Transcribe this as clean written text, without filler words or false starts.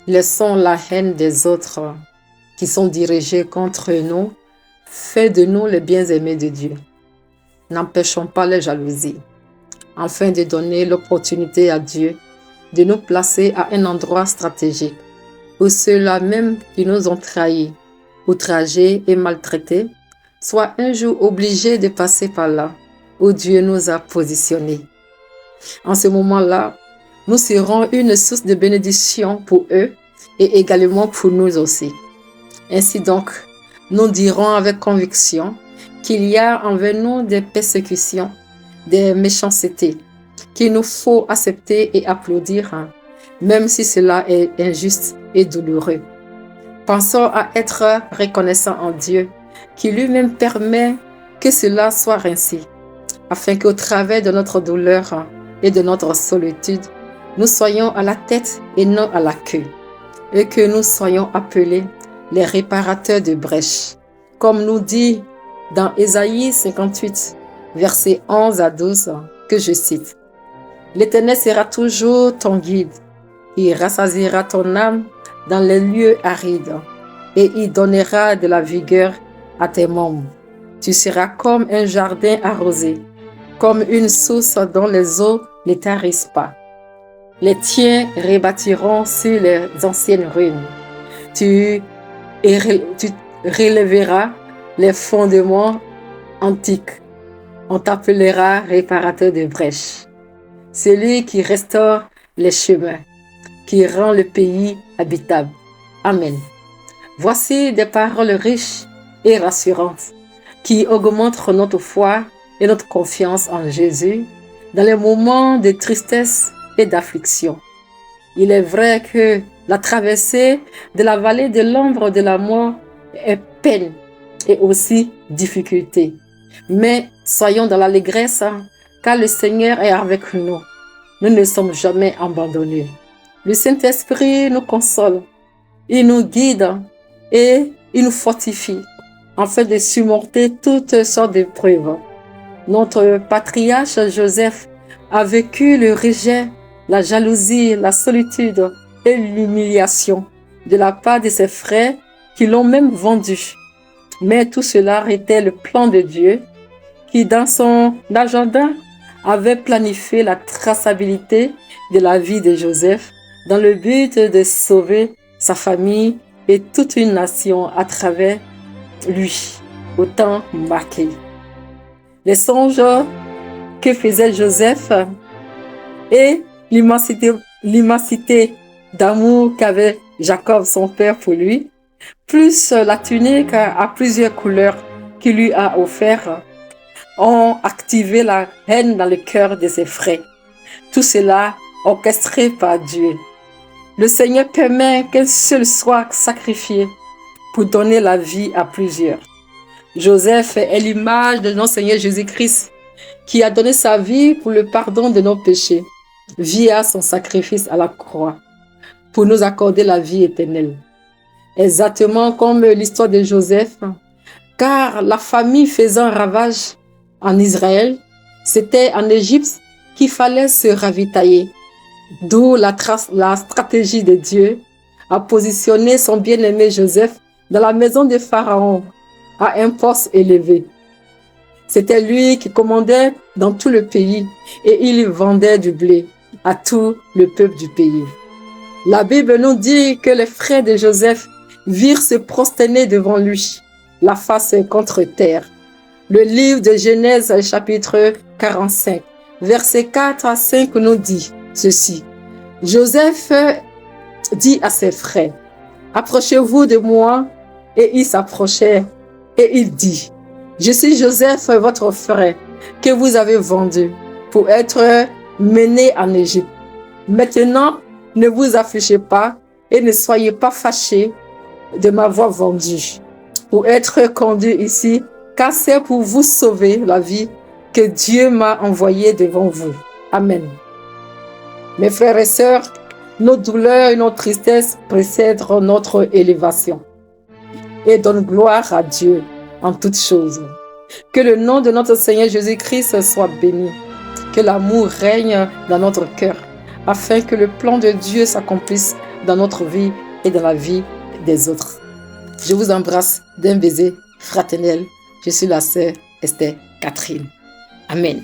Laissons la haine des autres qui sont dirigés contre nous faire de nous les bien-aimés de Dieu. N'empêchons pas les jalousies, afin de donner l'opportunité à Dieu de nous placer à un endroit stratégique où ceux-là même qui nous ont trahis, outragés et maltraités soient un jour obligés de passer par là où Dieu nous a positionnés. En ce moment-là, nous serons une source de bénédiction pour eux et également pour nous aussi. Ainsi donc, nous dirons avec conviction qu'il y a envers nous des persécutions, des méchancetés qu'il nous faut accepter et applaudir, même si cela est injuste et douloureux. Pensons à être reconnaissants en Dieu, qui lui-même permet que cela soit ainsi, afin qu'au travers de notre douleur et de notre solitude, nous soyons à la tête et non à la queue, et que nous soyons appelés les réparateurs de brèches, comme nous dit dans Ésaïe 58, versets 11 à 12, que je cite. L'Éternel sera toujours ton guide. Il rassasiera ton âme dans les lieux arides et il donnera de la vigueur à tes membres. Tu seras comme un jardin arrosé, comme une source dont les eaux ne tarissent pas. Les tiens rebâtiront sur les anciennes ruines. Tu relèveras les fondements antiques. On t'appellera réparateur de brèches. Celui qui restaure les chemins, qui rend le pays habitable. Amen. Voici des paroles riches et rassurantes qui augmentent notre foi et notre confiance en Jésus dans les moments de tristesse et d'affliction. Il est vrai que la traversée de la vallée de l'ombre de la mort est peine et aussi difficulté. Mais soyons dans l'allégresse car le Seigneur est avec nous. Nous ne sommes jamais abandonnés. Le Saint-Esprit nous console, il nous guide et il nous fortifie afin de surmonter toutes sortes d'épreuves. Notre patriarche Joseph a vécu le rejet, la jalousie, la solitude et l'humiliation de la part de ses frères qui l'ont même vendu. Mais tout cela était le plan de Dieu qui, dans son agenda, avait planifié la traçabilité de la vie de Joseph dans le but de sauver sa famille et toute une nation à travers lui, au temps marqué. Les songes que faisait Joseph et l'immensité d'amour qu'avait Jacob, son père, pour lui, plus la tunique à plusieurs couleurs qu'il lui a offert, ont activé la haine dans le cœur de ses frères. Tout cela orchestré par Dieu. Le Seigneur permet qu'un seul soit sacrifié pour donner la vie à plusieurs. Joseph est l'image de notre Seigneur Jésus-Christ qui a donné sa vie pour le pardon de nos péchés via son sacrifice à la croix pour nous accorder la vie éternelle. Exactement comme l'histoire de Joseph, car la famille faisant ravage en Israël, c'était en Égypte qu'il fallait se ravitailler. D'où la stratégie de Dieu à positionner son bien-aimé Joseph dans la maison de Pharaon, à un poste élevé. C'était lui qui commandait dans tout le pays et il vendait du blé à tout le peuple du pays. La Bible nous dit que les frères de Joseph virent se prosterner devant lui, la face contre terre. Le livre de Genèse, chapitre 45, versets 4 à 5 nous dit ceci. Joseph dit à ses frères, « Approchez-vous de moi. » Et ils s'approchèrent et il dit, « Je suis Joseph, votre frère, que vous avez vendu pour être mené en Égypte. Maintenant, ne vous affligez pas et ne soyez pas fâchés de m'avoir vendu pour être conduit ici, car c'est pour vous sauver la vie que Dieu m'a envoyé devant vous. Amen. » Mes frères et sœurs, nos douleurs et nos tristesses précèdent notre élévation. Et donne gloire à Dieu en toutes choses. Que le nom de notre Seigneur Jésus-Christ soit béni. Que l'amour règne dans notre cœur afin que le plan de Dieu s'accomplisse dans notre vie et dans la vie des autres. Je vous embrasse d'un baiser fraternel. Je suis la sœur Esther Catherine. Amen.